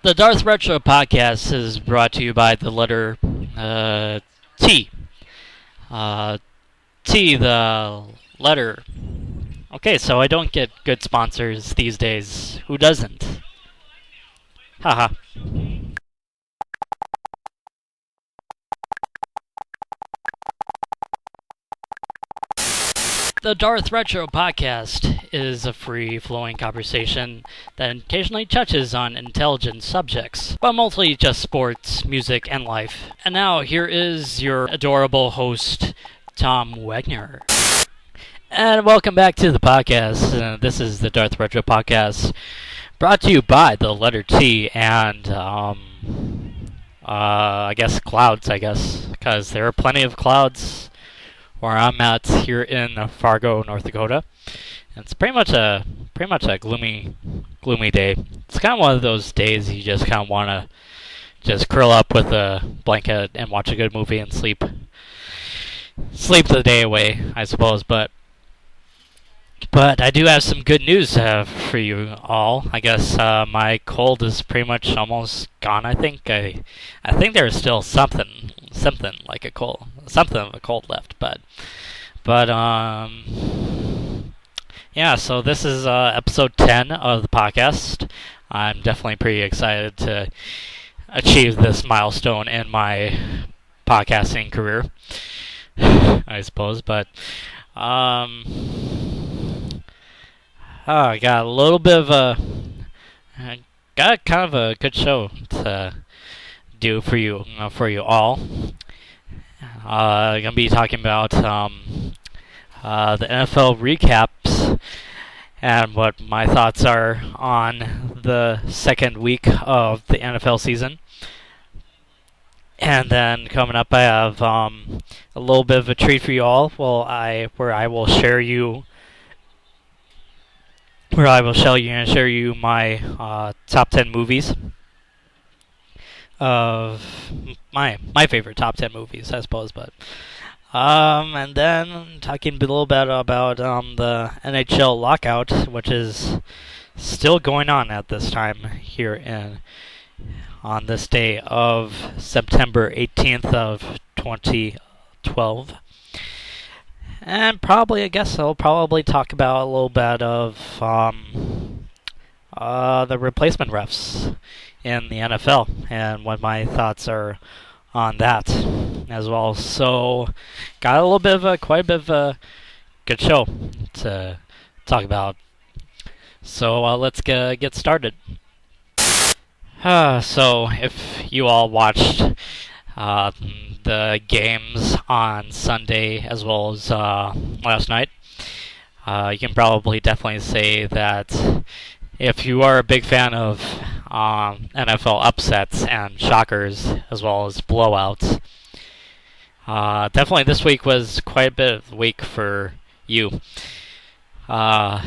The Darth Retro Podcast is brought to you by the letter T. Uh, T, the letter. Okay, so I don't get good sponsors these days. Who doesn't? Haha. The Darth Retro Podcast is a free-flowing conversation that occasionally touches on intelligent subjects, but mostly just sports, music, and life. And now, here is your adorable host, Tom Wagner. And welcome back to the podcast. This is the Darth Retro Podcast, brought to you by the letter T and, I guess clouds, because there are plenty of clouds where I'm at here in Fargo, North Dakota. It's pretty much a gloomy day. It's kind of one of those days you just kind of want to just curl up with a blanket and watch a good movie and sleep the day away, I suppose. But I do have some good news for you all. I guess my cold is pretty much almost gone. I think there's still something like a cold, something of a cold left. But yeah. So this is episode 10 of the podcast. I'm definitely pretty excited to achieve this milestone in my podcasting career, I suppose. But I got a little bit of got kind of a good show to do for you all. I'm gonna be talking about the NFL recaps and what my thoughts are on the second week of the NFL season. And then coming up, I have a little bit of a treat for you all. Where I will share you my top 10 movies of my favorite top 10 movies, I suppose. But and then talking a little bit about the NHL Lockout, which is still going on at this time here on this day of September 18th of 2012. And I guess I'll probably talk about a little bit of the replacement refs in the NFL and what my thoughts are on that as well. So, got quite a bit of a good show to talk about. So let's get started. So, if you all watched the games on Sunday as well as last night, you can probably definitely say that if you are a big fan of NFL upsets and shockers as well as blowouts, definitely this week was quite a bit of a week for you. I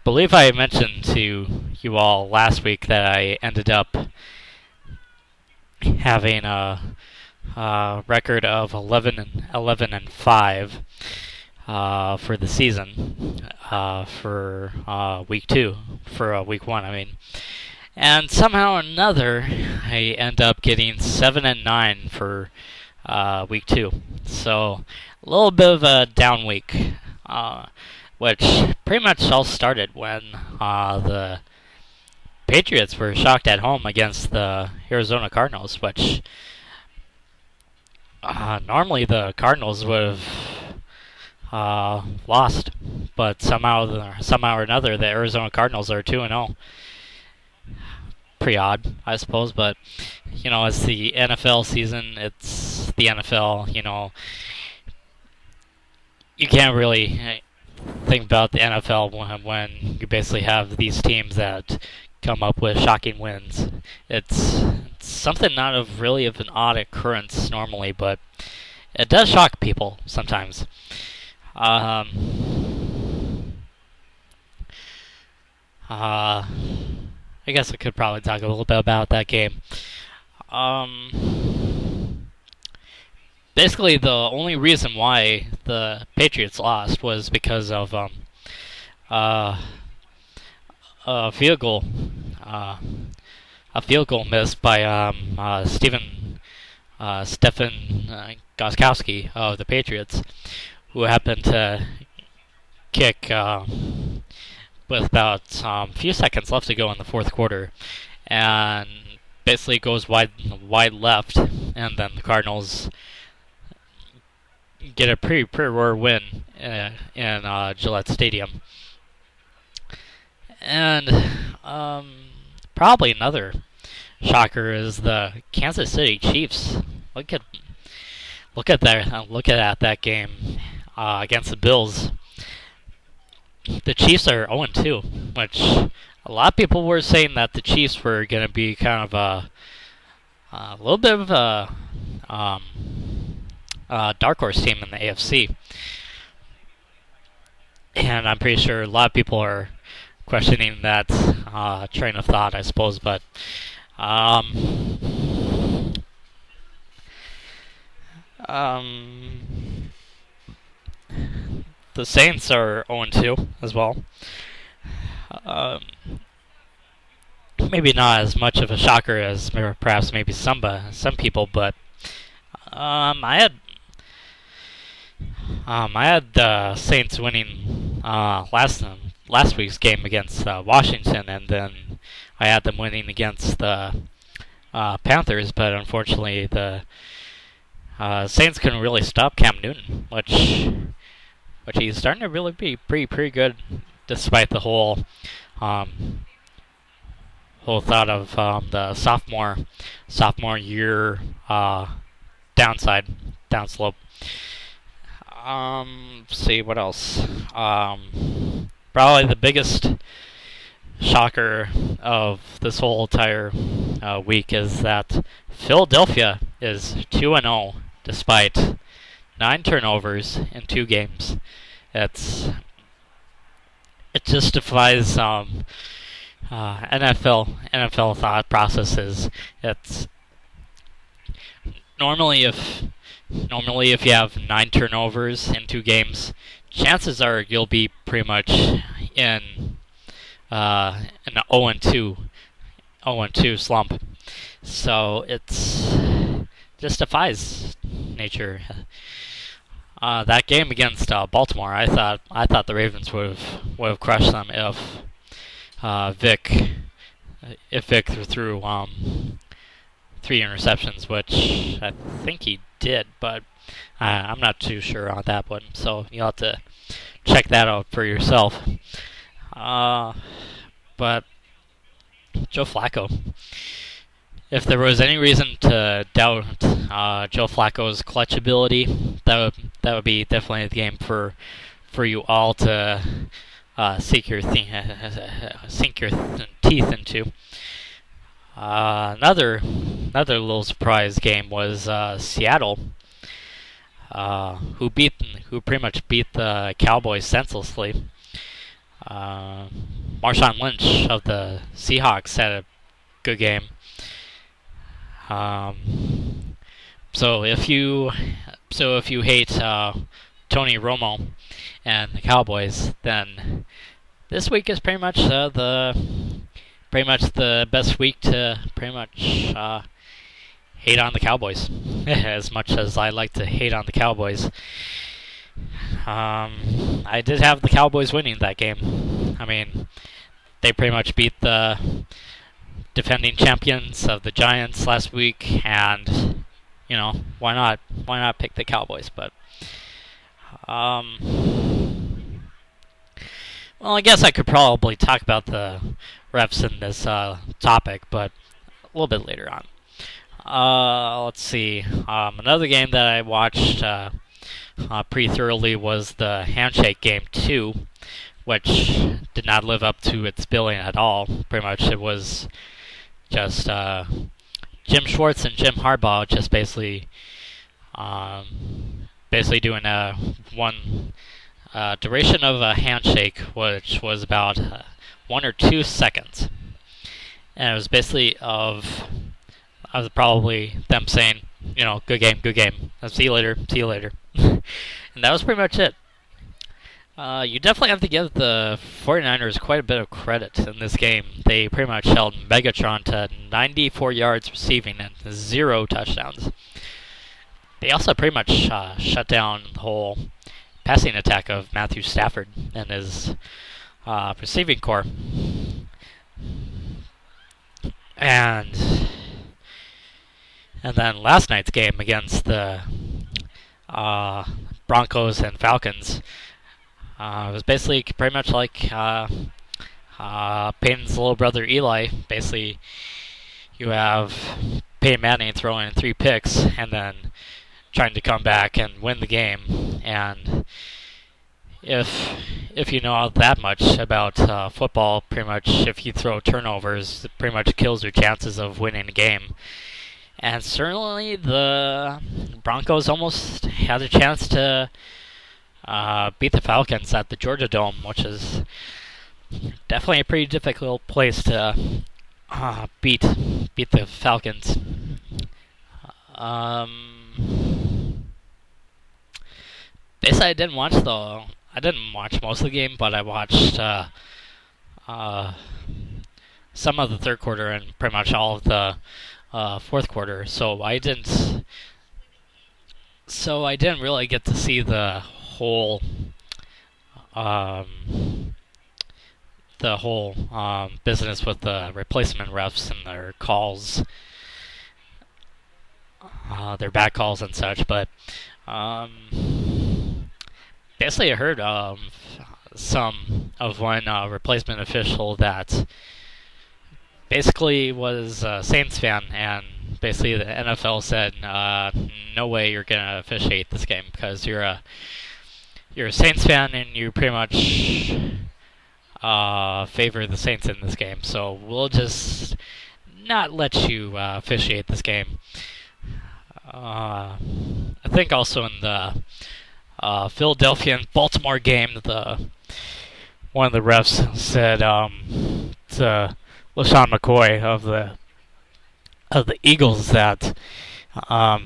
believe I mentioned to you all last week that I ended up having a record of 11-5 for the season for week 2, for week 1, I mean. And somehow or another, I end up getting 7-9 for week 2. So a little bit of a down week, which pretty much all started when the Patriots were shocked at home against the Arizona Cardinals, which normally the Cardinals would have lost, but somehow or another the Arizona Cardinals are 2-0. Pretty odd, I suppose, but it's the NFL season. It's the NFL. You can't really think about the NFL when you basically have these teams that come up with shocking wins. It's something not of really of an odd occurrence normally, but it does shock people sometimes. I guess I could probably talk a little bit about that game. Basically, the only reason why the Patriots lost was because of a field goal a field goal missed by Stefan Gostkowski of the Patriots, who happened to kick with about a few seconds left to go in the fourth quarter, and basically goes wide left, and then the Cardinals get a pretty rare win in Gillette Stadium. And probably another shocker is the Kansas City Chiefs. Look at that game against the Bills. The Chiefs are 0-2, which a lot of people were saying that the Chiefs were going to be kind of a little bit of a dark horse team in the AFC. And I'm pretty sure a lot of people are questioning that train of thought, I suppose. But the Saints are 0-2 as well. Maybe not as much of a shocker as perhaps maybe some people, but I had the Saints winning last week's game against Washington, and then I had them winning against the Panthers, but unfortunately the Saints couldn't really stop Cam Newton, which he's starting to really be pretty good, despite the whole thought of the sophomore year downslope. See what else. Probably the biggest shocker of this whole entire week is that Philadelphia is 2-0 despite 9 turnovers in 2 games. It just defies NFL thought processes. It's normally if you have 9 turnovers in 2 games, chances are you'll be pretty much in an 0-2 slump. So it's just defies nature. That game against Baltimore, I thought the Ravens would have crushed them if Vic threw 3 interceptions, which I think he did, but I'm not too sure on that one. So you'll have to check that out for yourself. But Joe Flacco. If there was any reason to doubt Joe Flacco's clutch ability, that would be definitely the game for you all to sink your teeth into. Another little surprise game was Seattle, who pretty much beat the Cowboys senselessly. Marshawn Lynch of the Seahawks had a good game. So if you hate Tony Romo and the Cowboys, then this week is pretty much the best week to pretty much hate on the Cowboys. As much as I like to hate on the Cowboys, I did have the Cowboys winning that game. I mean, they pretty much beat the defending champions of the Giants last week, and why not pick the Cowboys? But well, I guess I could probably talk about the refs in this topic, but a little bit later on. Let's see. Another game that I watched pretty thoroughly was the Handshake Game 2, which did not live up to its billing at all. Pretty much it was just Jim Schwartz and Jim Harbaugh just basically doing one duration of a handshake, which was about 1 or 2 seconds, and it was basically probably them saying, good game, see you later, and that was pretty much it. You definitely have to give the 49ers quite a bit of credit in this game. They pretty much held Megatron to 94 yards receiving and 0 touchdowns. They also pretty much shut down the whole passing attack of Matthew Stafford and his receiving core. And then last night's game against the Broncos and Falcons was basically pretty much like Peyton's little brother Eli. Basically, you have Peyton Manning throwing 3 picks and then trying to come back and win the game. And if you know that much about football, pretty much if you throw turnovers, it pretty much kills your chances of winning a game. And certainly the Broncos almost had a chance to beat the Falcons at the Georgia Dome, which is definitely a pretty difficult place to beat the Falcons. Basically, I didn't watch most of the game, but I watched some of the third quarter and pretty much all of the fourth quarter. So I didn't really get to see the whole business with the replacement refs and their calls, their bad calls and such. But basically, I heard some of one replacement official that basically was a Saints fan, and basically the NFL said, "No way you're gonna officiate this game because you're a Saints fan and you pretty much favor the Saints in this game. So we'll just not let you officiate this game." I think also in the Philadelphia and Baltimore game, one of the refs said to LaShawn McCoy of the Eagles that I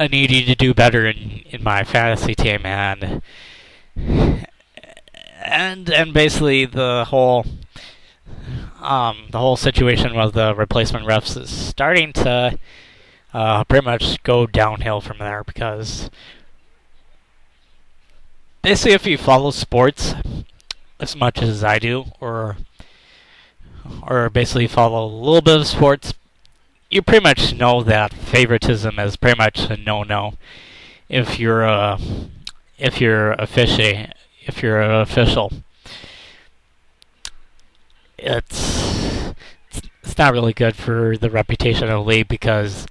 need you to do better in my fantasy team, and basically the whole situation with the replacement refs is starting to pretty much go downhill from there, because basically if you follow sports as much as I do, or basically follow a little bit of sports, you pretty much know that favoritism is pretty much a no-no if you're an official. It's not really good for the reputation of the league, because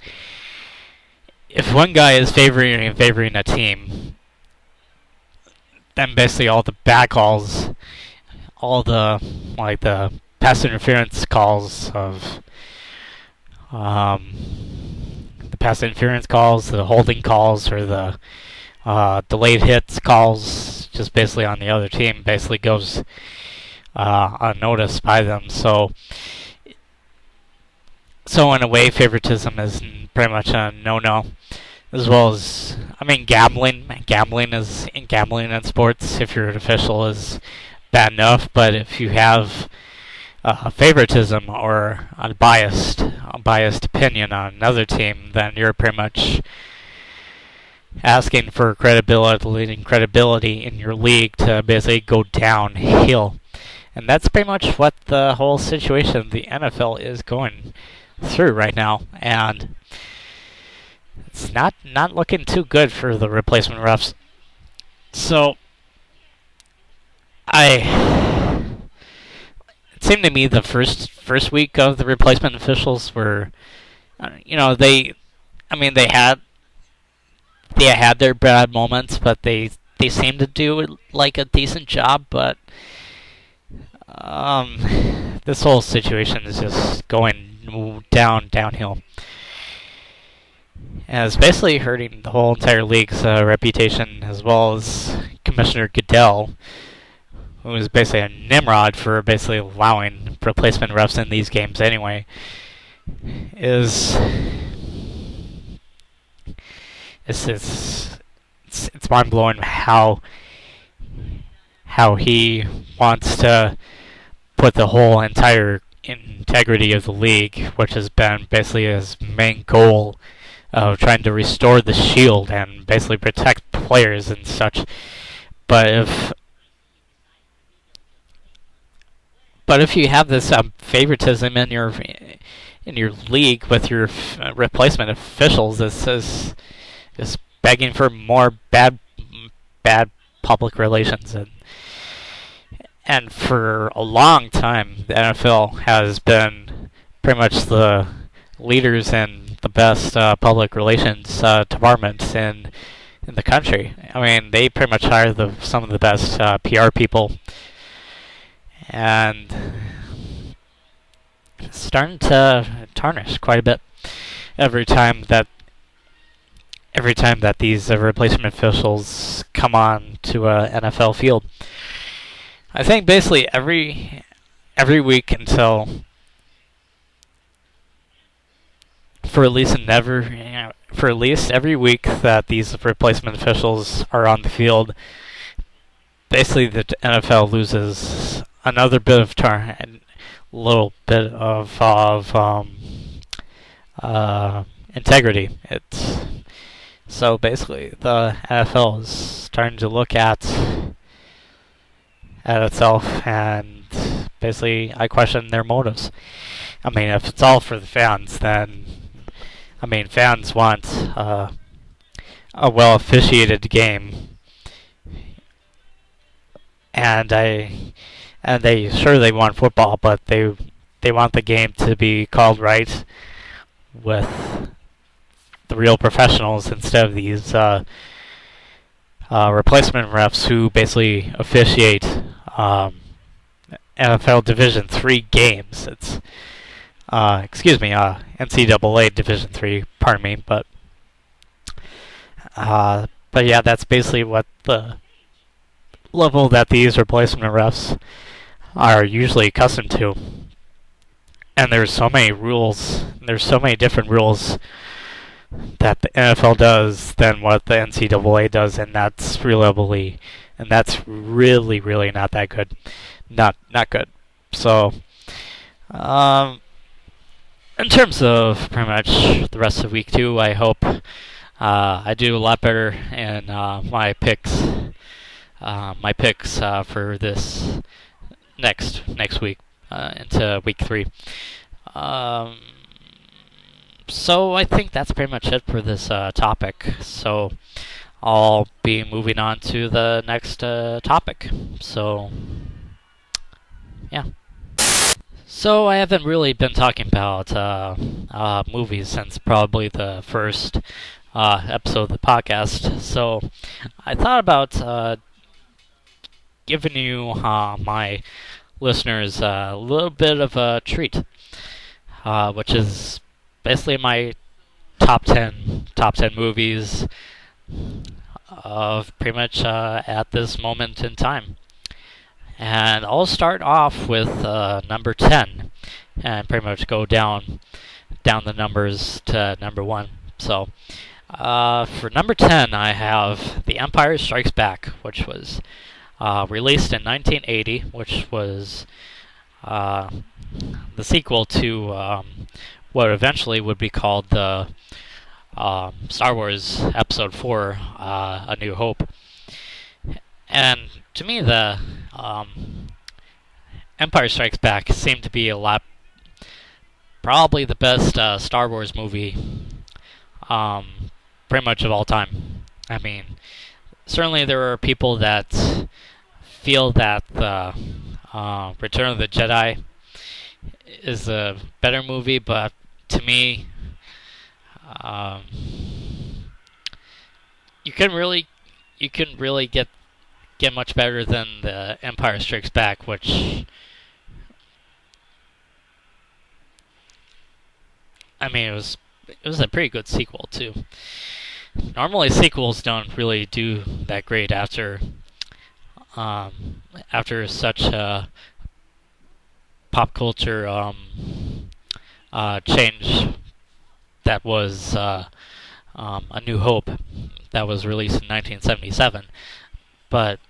if one guy is favoring a team, then basically all the bad calls, all the pass interference calls of the pass interference calls, the holding calls, or the delayed hits calls, just basically on the other team, basically goes unnoticed by them. So in a way, favoritism is pretty much a no-no, as well as, gambling in sports, if you're an official, is bad enough. But if you have favoritism or a biased opinion on another team, then you're pretty much asking for credibility in your league to basically go downhill. And that's pretty much what the whole situation of the NFL is going through right now, and it's not looking too good for the replacement refs. So it seemed to me the first week of the replacement officials were, they had their bad moments, but they seemed to do like a decent job. But this whole situation is just going downhill, and it's basically hurting the whole entire league's reputation, as well as Commissioner Goodell, who is basically a Nimrod for basically allowing replacement refs in these games anyway. It's mind blowing how how he wants to put the whole entire integrity of the league, which has been basically his main goal of trying to restore the shield and basically protect players and such. But if you have this favoritism in your league with your replacement officials, this is begging for more bad public relations. And for a long time, the NFL has been pretty much the leaders in the best public relations departments in the country. I mean, they pretty much hire some of the best PR people, and it's starting to tarnish quite a bit every time that these replacement officials come on to a NFL field. I think basically every week until for at least every week that these replacement officials are on the field, basically the NFL loses another bit of little bit of integrity. So basically the NFL is starting to look at itself, and basically I question their motives. I mean, if it's all for the fans, then fans want a well officiated game, and they want football, but they want the game to be called right with the real professionals instead of these replacement refs who basically officiate NFL Division III games. It's NCAA Division III. Pardon me, but yeah, that's basically what the level that these replacement refs are usually accustomed to. And there's so many rules. There's so many different rules that the NFL does than what the NCAA does, and that's really not that good. Not good. So, in terms of pretty much the rest of week 2, I hope I do a lot better in my picks. For this next week into week 3. So I think that's pretty much it for this topic. So I'll be moving on to the next topic. So, yeah. So I haven't really been talking about movies since probably the first episode of the podcast. So I thought about giving you my listeners a little bit of a treat, which is basically my top 10 movies of pretty much at this moment in time. And I'll start off with number 10 and pretty much go down the numbers to number 1. So for number 10, I have The Empire Strikes Back, which was released in 1980, which was the sequel to what eventually would be called the Star Wars Episode 4, A New Hope. And to me, the Empire Strikes Back seemed to be probably the best Star Wars movie pretty much of all time. I mean, certainly there are people that feel that the Return of the Jedi is a better movie, but to me, you can really get much better than the Empire Strikes Back, which, I mean, it was a pretty good sequel too. Normally sequels don't really do that great after such a pop culture change that was A New Hope, that was released in 1977. But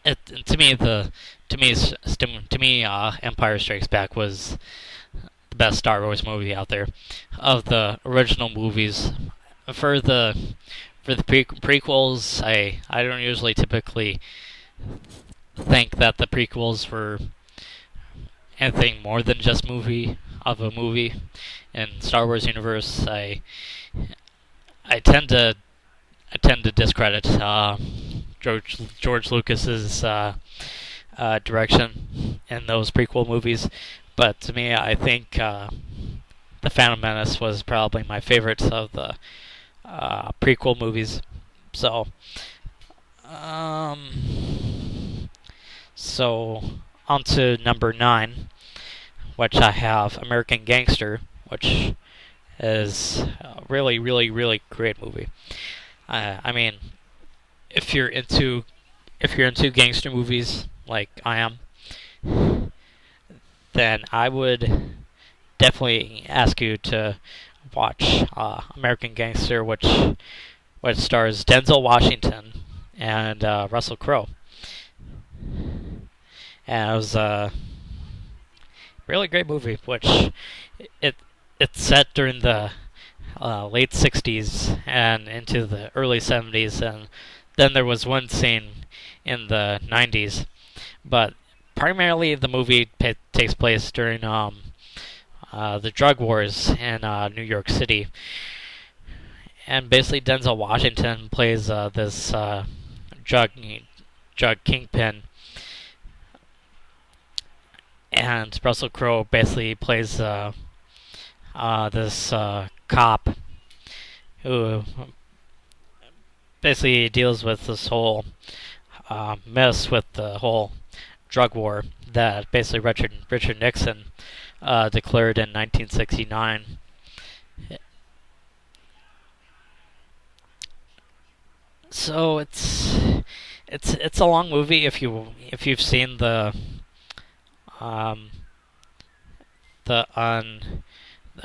to me to me Empire Strikes Back was the best Star Wars movie out there of the original movies. For the prequels, I don't usually typically think that the prequels were anything more than just a movie in Star Wars universe. I tend to discredit George Lucas's direction in those prequel movies, but to me, I think the Phantom Menace was probably my favorite of the prequel movies. So, so on to number 9, which I have American Gangster, which is a really, really, really great movie. I mean, if you're into gangster movies like I am, then I would definitely ask you to watch American Gangster, which stars Denzel Washington and Russell Crowe. And it was a really great movie, which it it's set during the late '60s and into the early '70s, and then there was one scene in the '90s, but primarily the movie takes place during the drug wars in New York City, and basically Denzel Washington plays this drug kingpin, and Russell Crowe basically plays this cop who basically deals with this whole mess with the whole drug war that basically Richard Nixon declared in 1969. So it's a long movie if you've seen um, the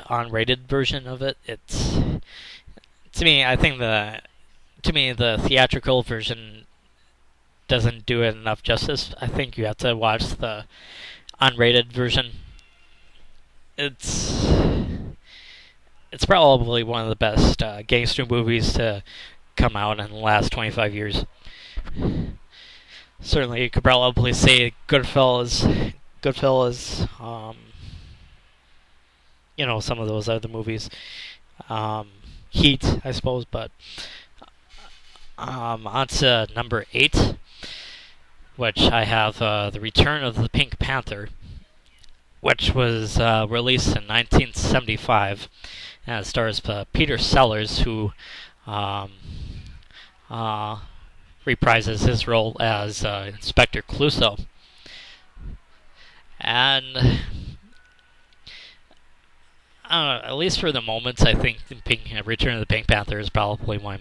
unrated version of it. It's to me I think the theatrical version doesn't do it enough justice. I think you have to watch the unrated version. It's probably one of the best gangster movies to come out in the last 25 years. Certainly, you could probably say Goodfellas, some of those other movies, Heat, I suppose. But on to number 8, which I have The Return of the Pink Panther, which was released in 1975, and it stars Peter Sellers, who reprises his role as Inspector Clouseau. And I don't know, at least for the moment, I think Return of the Pink Panther is probably one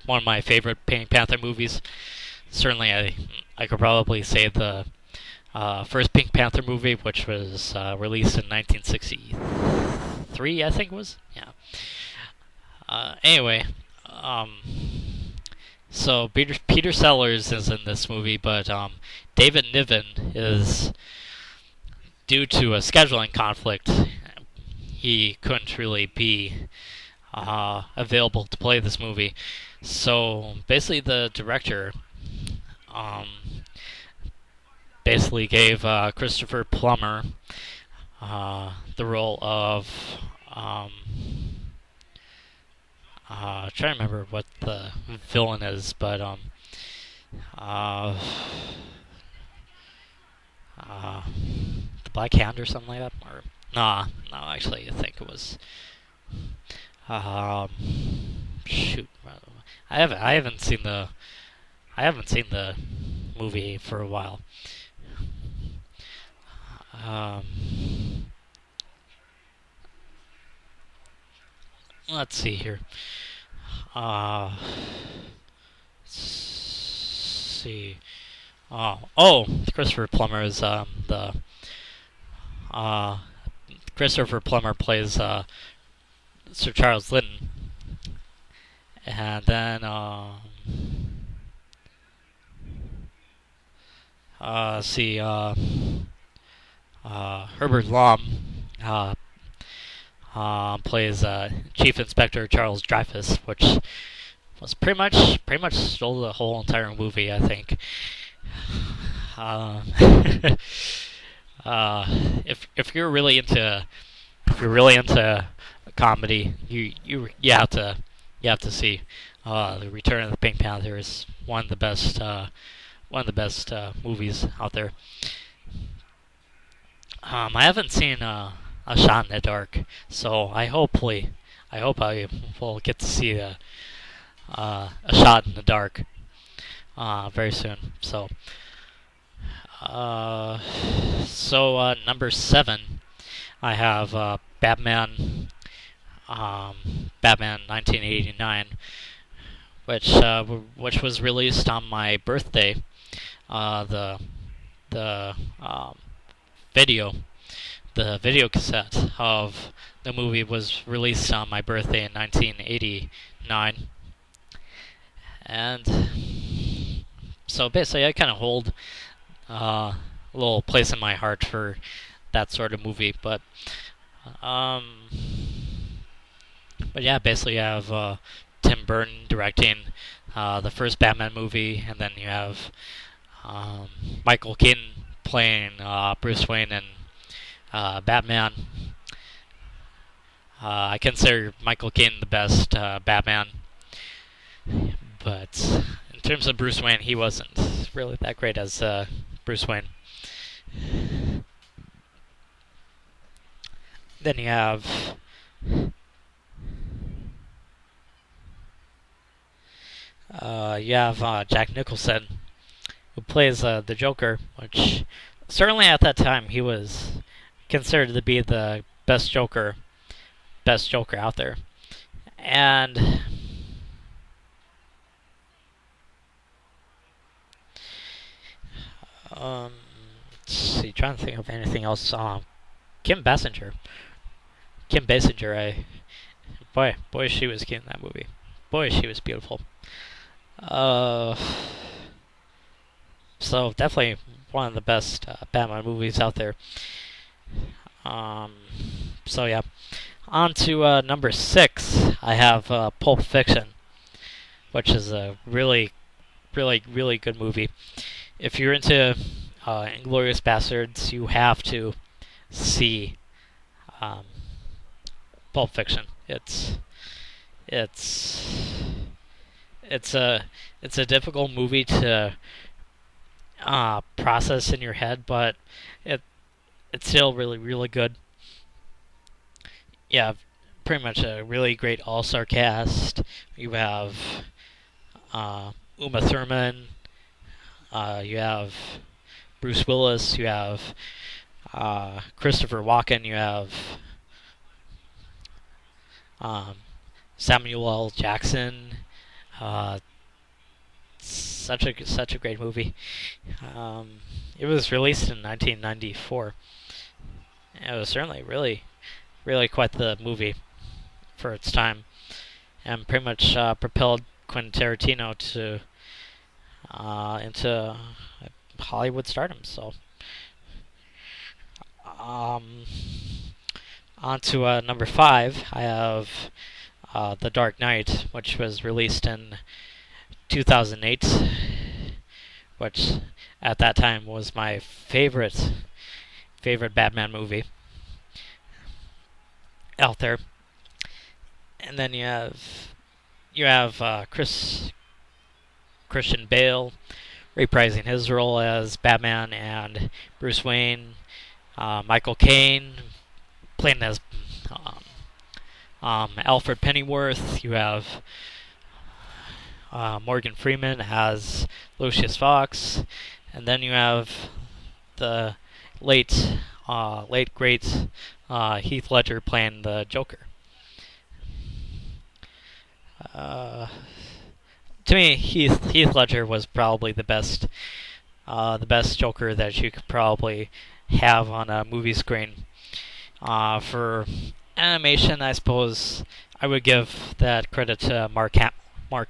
of my favorite Pink Panther movies. Certainly, I could probably say the first Pink Panther movie, which was released in 1963, I think it was. Yeah. Anyway, so Peter Sellers is in this movie, but David Niven is, due to a scheduling conflict, he couldn't really be available to play this movie. So basically, the director basically gave Christopher Plummer the role of trying to remember what the villain is, but the Black Hand or something like that, or no, actually I think it was shoot, I haven't seen the movie for a while. Let's see here. Let's see. Christopher Plummer is the Christopher Plummer plays Sir Charles Linton, and then see, Herbert Lom uh, plays Chief Inspector Charles Dreyfus, which was pretty much stole the whole entire movie, I think. Uh, if you're really into comedy, you have to see the Return of the Pink Panther is one of the best movies out there. I haven't seen A Shot in the Dark, so I hope I will get to see A Shot in the Dark very soon. Uh, number 7, I have Batman 1989, which was released on my birthday. The the video the video cassette of the movie was released on my birthday in 1989, and so basically I kind of hold a little place in my heart for that sort of movie. Um, but yeah, basically you have Tim Burton directing the first Batman movie, and then you have Michael Keaton playing Bruce Wayne and Batman. I consider Michael Keaton the best Batman, but in terms of Bruce Wayne, he wasn't really that great as Bruce Wayne. Then you have Jack Nicholson, who plays the Joker, which certainly at that time he was considered to be the best Joker out there. And let's see, trying to think of anything else. Kim Basinger, boy, she was cute in that movie. Boy, she was beautiful. Uh, so definitely one of the best Batman movies out there. Um, so yeah, on to number 6. I have Pulp Fiction, which is a really, really, really good movie. If you're into Inglourious Bastards, you have to see um, Pulp Fiction. It's it's a difficult movie to process in your head, but it it's still really, really good. Yeah, pretty much a really great all-star cast. You have Uma Thurman. You have Bruce Willis. You have Christopher Walken. You have um, Samuel L. Jackson. Uh, such a great movie. It was released in 1994. It was certainly really, really quite the movie for its time, and pretty much propelled Quentin Tarantino to into Hollywood stardom. So, um, on to number 5. I have The Dark Knight, which was released in 2008, which at that time was my favorite Batman movie out there. And then you have Christian Bale reprising his role as Batman, and Bruce Wayne, Michael Caine playing as Alfred Pennyworth. You have Morgan Freeman as Lucius Fox, and then you have the late great Heath Ledger playing the Joker. To me, Heath Ledger was probably the best Joker that you could probably have on a movie screen. For animation, I suppose I would give that credit to Mark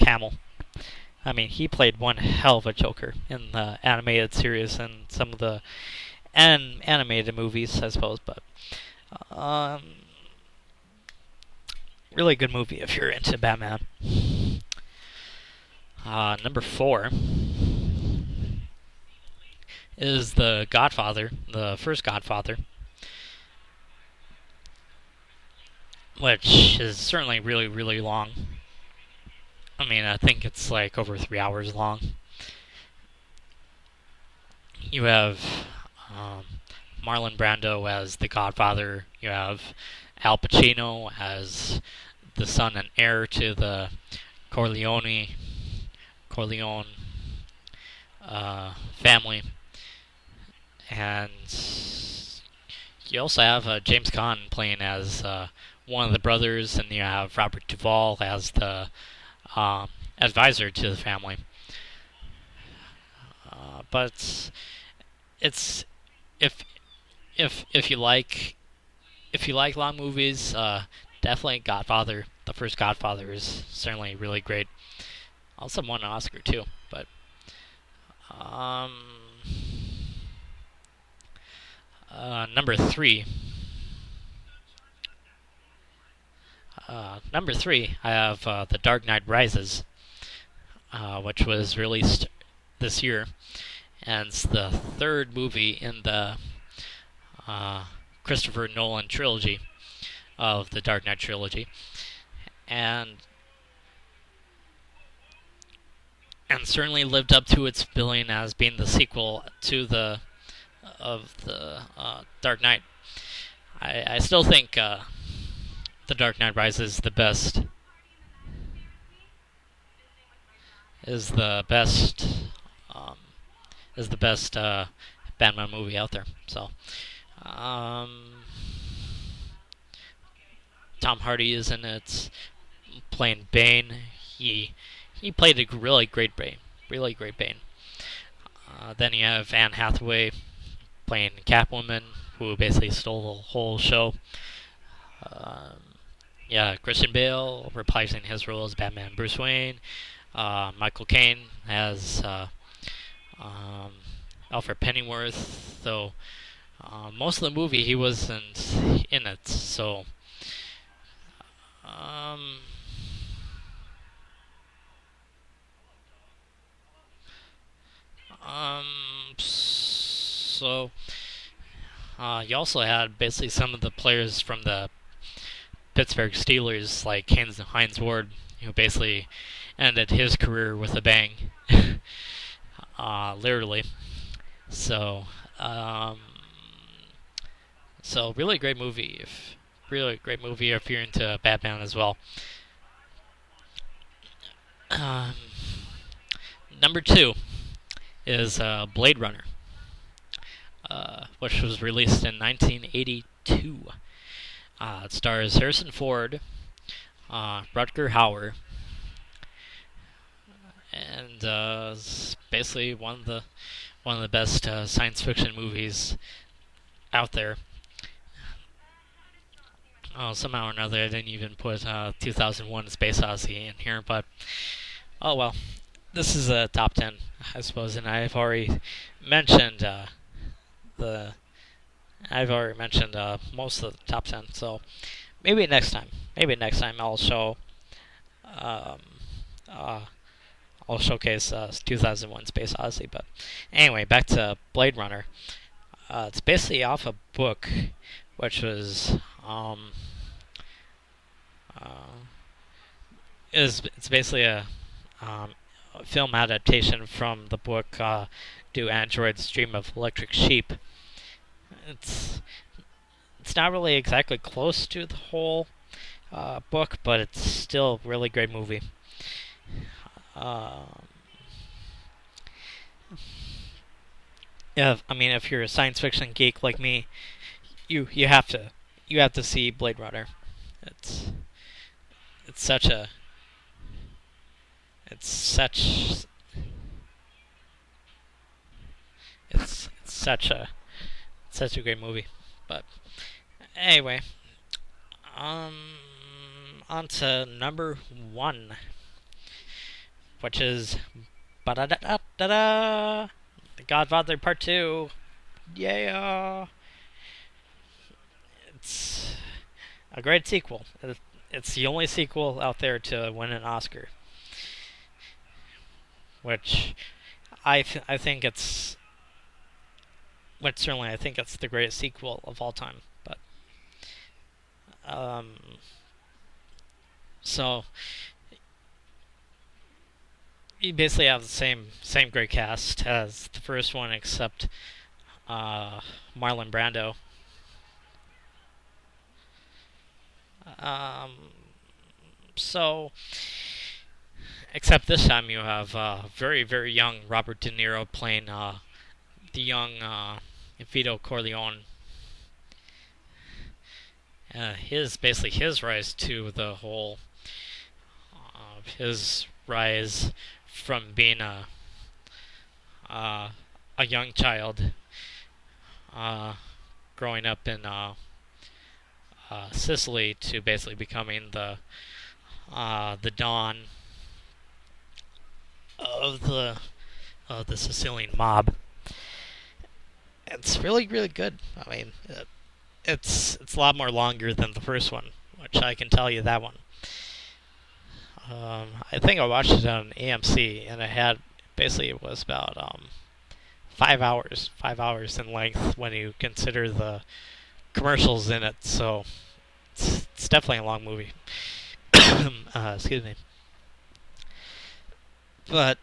Hamill. I mean, he played one hell of a Joker in the animated series and some of the animated movies, I suppose. But um, really good movie if you're into Batman. Number 4 is The Godfather, the first Godfather, which is certainly really, really long. I mean, I think it's like over 3 hours long. You have Marlon Brando as the Godfather. You have Al Pacino as the son and heir to the Corleone family, and you also have James Caan playing as one of the brothers, and you have Robert Duvall as the advisor to the family. But it's if you like long movies, definitely Godfather. The first Godfather is certainly really great. Also won an Oscar too. But number 3. Number 3, I have The Dark Knight Rises, which was released this year, and it's the third movie in the Christopher Nolan trilogy of the Dark Knight trilogy, and certainly lived up to its billing as being the sequel to the Dark Knight. I still think The Dark Knight Rises is the best Batman movie out there. So Tom Hardy is in it, playing Bane. He played a really great Bane. Then you have Anne Hathaway playing Catwoman, who basically stole the whole show. Christian Bale reprising his role as Batman Bruce Wayne. Michael Caine as Alfred Pennyworth, though most of the movie he wasn't in it. So you also had basically some of the players from the Pittsburgh Steelers, like Hines Ward, who basically ended his career with a bang, literally. So really great movie. Really great movie if you're into Batman as well. Number 2 is Blade Runner, which was released in 1982. It stars Harrison Ford, Rutger Hauer, and it's basically one of the best science fiction movies out there. Somehow or another, I didn't even put 2001: Space Odyssey in here, but oh well. This is a top 10, I suppose, and I've already mentioned most of the top 10. So maybe next time I'll showcase 2001: Space Odyssey. But anyway, back to Blade Runner. It's basically off a book, which was it's basically a film adaptation from the book Do Androids Dream of Electric Sheep. It's not really exactly close to the whole book, but it's still a really great movie. If you're a science fiction geek like me, you have to see Blade Runner. It's such a great movie. But anyway, on to number 1. which is ba-da-da-da-da-da, The Godfather Part 2. Yeah! It's a great sequel. It's the only sequel out there to win an Oscar, which I think it's, which certainly I think it's the greatest sequel of all time. But um, so you basically have the same great cast as the first one, except Marlon Brando. Um, so, except this time you have very young Robert De Niro playing the young Vito Corleone. Basically his rise to the whole, his rise from being a young child, growing up in Sicily, to basically becoming the Don of the Sicilian mob. It's really good. I mean, it's a lot more longer than the first one, which I can tell you that one. I think I watched it on AMC, and it was about 5 hours in length when you consider the commercials in it. So it's definitely a long movie. Excuse me. But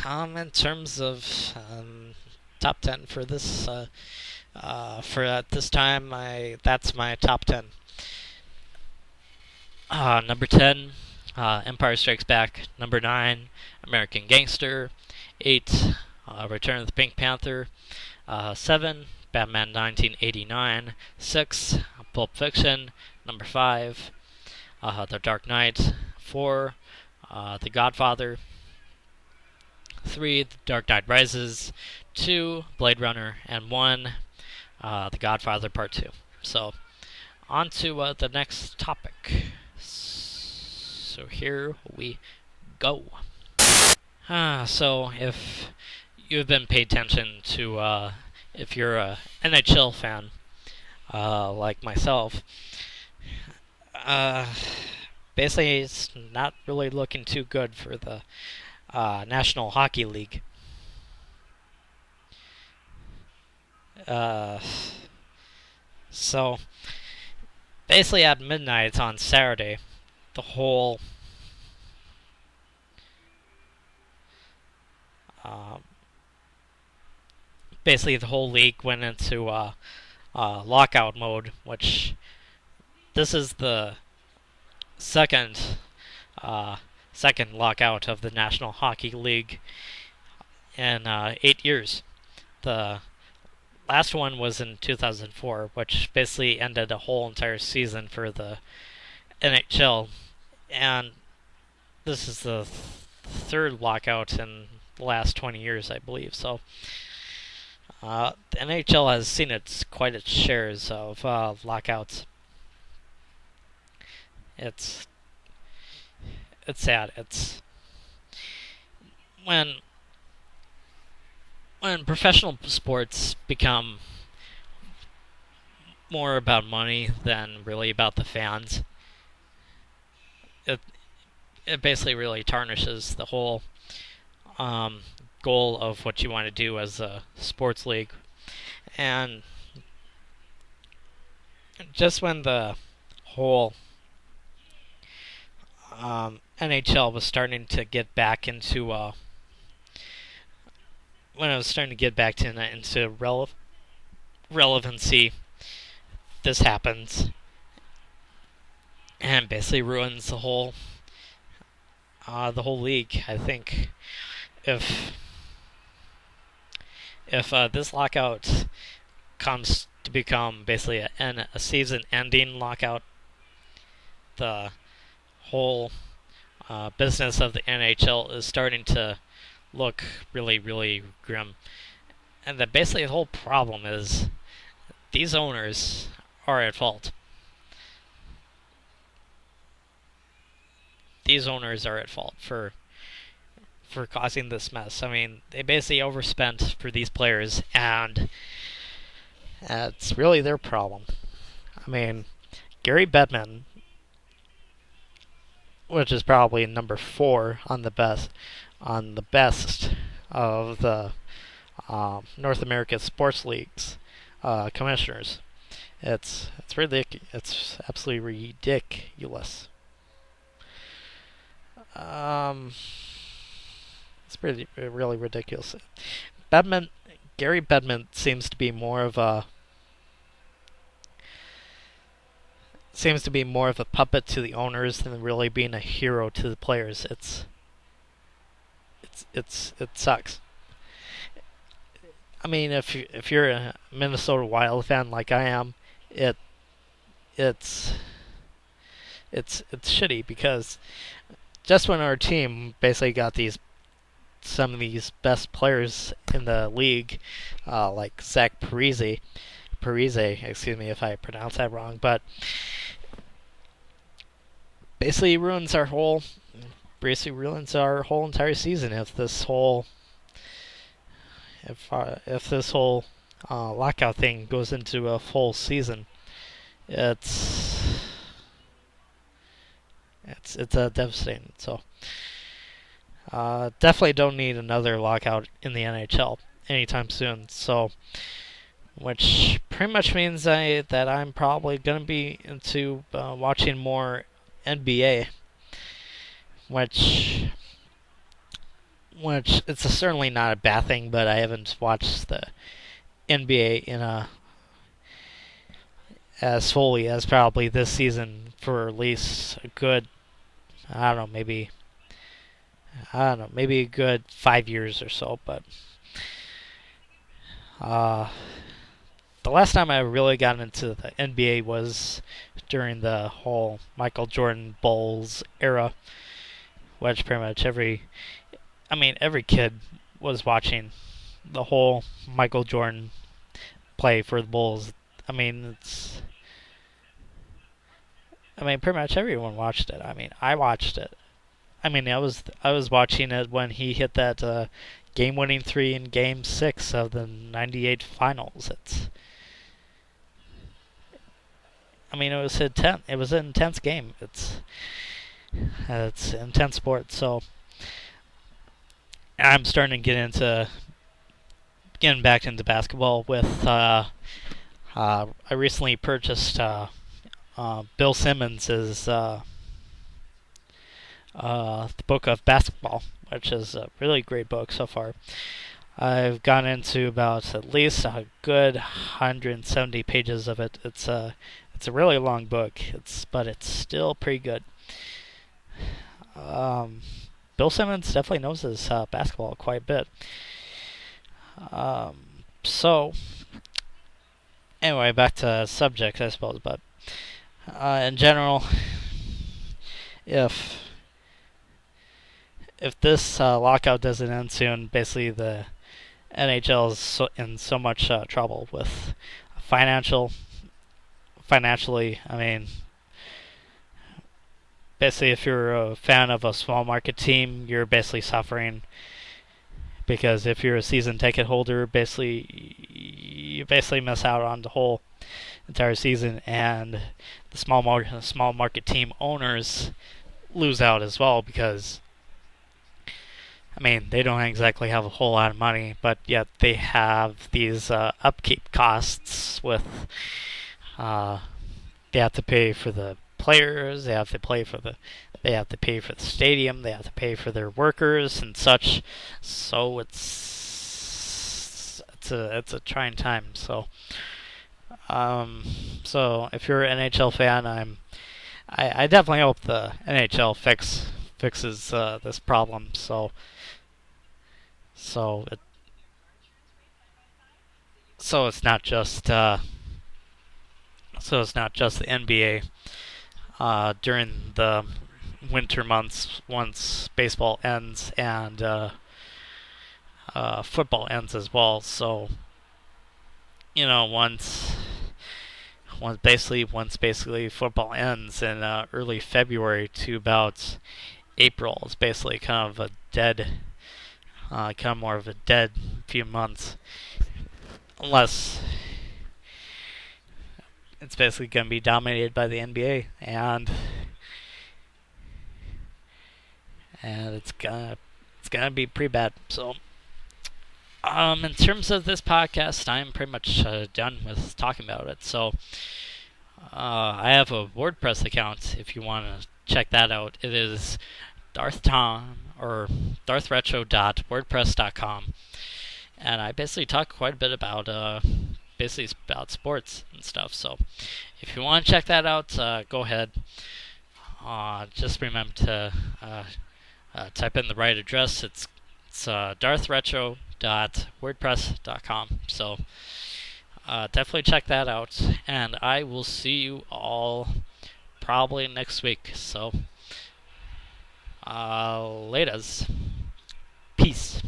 in terms of top 10 for this this time, that's my top 10. Number 10, Empire Strikes Back. Number 9, American Gangster. 8, Return of the Pink Panther. 7, Batman 1989. 6, Pulp Fiction. Number 5, The Dark Knight. 4, The Godfather. 3, The Dark Knight Rises. 2, Blade Runner. And 1, The Godfather Part 2. So, on to the next topic. So here we go. So if you've been paying attention to, if you're a NHL fan, like myself, basically it's not really looking too good for the National Hockey League. So basically at midnight on Saturday, the whole league went into lockout mode, which this is the second lockout of the National Hockey League in 8 years. The last one was in 2004, which basically ended a whole entire season for the NHL, and this is the third lockout in the last 20 years, I believe. So the NHL has seen quite its shares of lockouts. It's sad. It's when professional sports become more about money than really about the fans. It basically really tarnishes the whole goal of what you want to do as a sports league. And just when the whole NHL was starting to get back into relevancy, this happens and basically ruins the whole league. I think if this lockout comes to become basically a season-ending lockout, the whole business of the NHL is starting to look really grim. And that basically the whole problem is these owners are at fault. These owners are at fault for for causing this mess. I mean, they basically overspent for these players, and it's really their problem. I mean, Gary Bettman, which is probably number 4 on the best of the North American sports leagues commissioners. It's ridiculous. It's absolutely ridiculous. It's really ridiculous. Bedman, Gary Bettman seems to be more of a puppet to the owners than really being a hero to the players. It sucks. I mean, if you're a Minnesota Wild fan like I am, it's shitty because just when our team basically got some of these best players in the league, like Zach Parise, excuse me if I pronounce that wrong, but basically ruins our whole entire season if this whole lockout thing goes into a full season. It's devastating. So definitely don't need another lockout in the NHL anytime soon. So, which pretty much means that I'm probably going to be into watching more NBA, which it's certainly not a bad thing, but I haven't watched the NBA as fully as probably this season for at least a good, maybe a good 5 years or so. But the last time I really got into the NBA was during the whole Michael Jordan Bulls era, which pretty much every kid was watching the whole Michael Jordan play for the Bulls. Pretty much everyone watched it. I watched it. I was watching it when he hit that game-winning 3 in Game 6 of the '98 Finals. It was an intense game. It's intense sport. So I'm starting to getting back into basketball with. I recently purchased Bill Simmons' the book of basketball, which is a really great book so far. I've gone into about at least a good 170 pages of it. It's a really long book. But it's still pretty good. Bill Simmons definitely knows his basketball quite a bit. So anyway, back to subject, I suppose. But in general, if this lockout doesn't end soon, basically the NHL is in so much trouble with financially. Basically, if you're a fan of a small market team, you're basically suffering because if you're a season ticket holder, you basically miss out on the whole entire season, and the small market team owners lose out as well because they don't exactly have a whole lot of money, but yet they have these upkeep costs with they have to pay for the players, they have to pay for the stadium, they have to pay for their workers and such. So it's a trying time. So if you're an NHL fan, I definitely hope the NHL fixes this problem. So it's not just the NBA during the winter months once baseball ends and football ends as well. So once basically football ends in early February to about April, it's basically kind of a dead kind of more of a dead few months, unless it's basically going to be dominated by the NBA, and it's gonna be pretty bad. So, in terms of this podcast, I'm pretty much done with talking about it. So, I have a WordPress account if you want to check that out. It is Darth or darthretro.wordpress.com, and I basically talk quite a bit about basically about sports and stuff. So, if you want to check that out, go ahead. Just remember to type in the right address. It's darthretro.wordpress.com. So definitely check that out, and I will see you all probably next week. So laters. Peace.